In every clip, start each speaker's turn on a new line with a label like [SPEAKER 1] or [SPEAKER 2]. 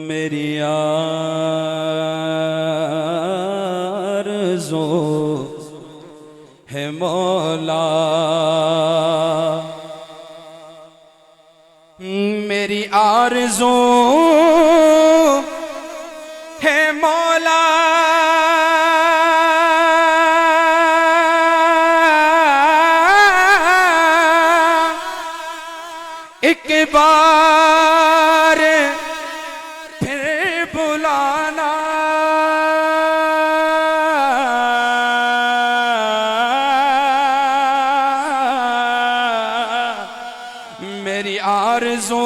[SPEAKER 1] मेरी आरज़ू है मौला, मेरी आरज़ू है मौला, एक बार फिर बुलाना, मेरी आरज़ू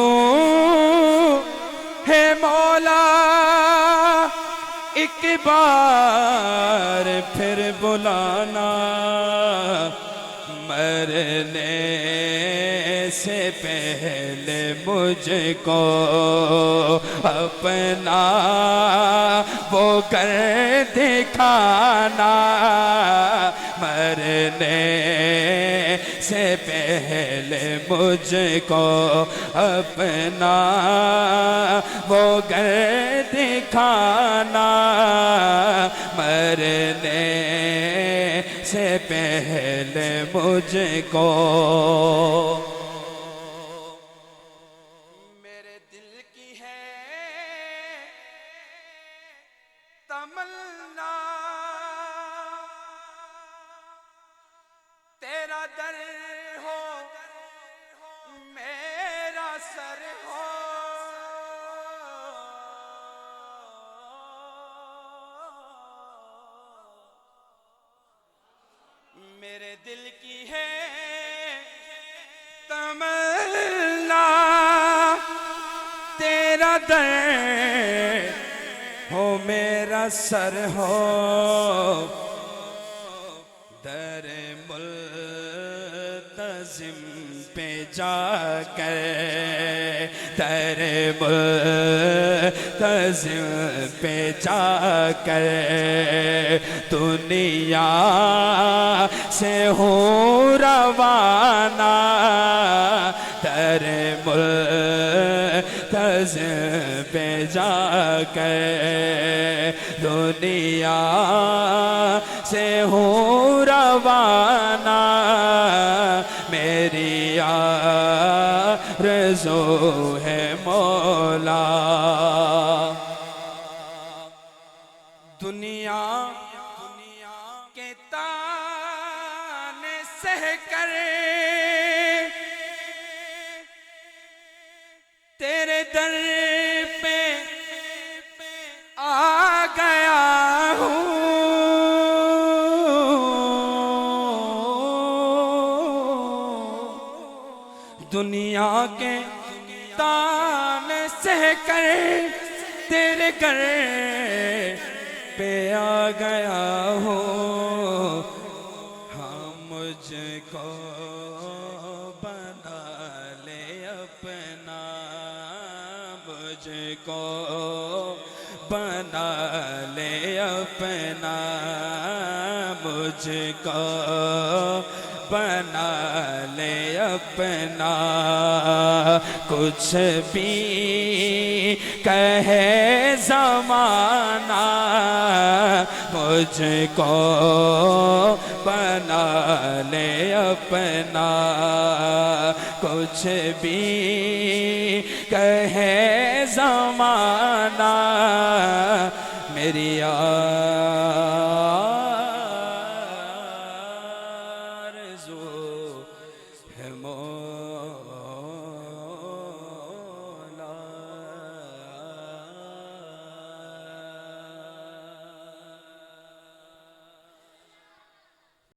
[SPEAKER 1] है मौला, एक बार फिर बुलाना, मरने से पहले मुझको अपना वो कर दिखाना, मरने से पहले मुझको अपना वो घर दिखाना, मरने से पहले मुझको मेरे दिल की है तमन्ना, तेरा दर हो मेरा सर हो, मेरे दिल की है तमन्ना, तेरा दर हो मेरा सर हो, दर मुल्तज़िम पे जाकर, दर मुल्तज़िम पे जाकर दुनिया से हो रवाना, दर मुल्तज़िम पे जाकर दुनिया से हो रवाना, मेरी आरज़ू है मौला, दुनिया के ताने सह कर तेरे दर पे आ गया हूँ, दुनिया के ताने सह कर तेरे घर पे आ गया हूँ, हाँ मुझको बना ले अपना, मुझको बना ले अपना, मुझको बना ले अपना, कुछ भी कहे ज़माना, मुझको बना ले अपना, कुछ भी कहे ज़माना, मेरी आरज़ू है मौला।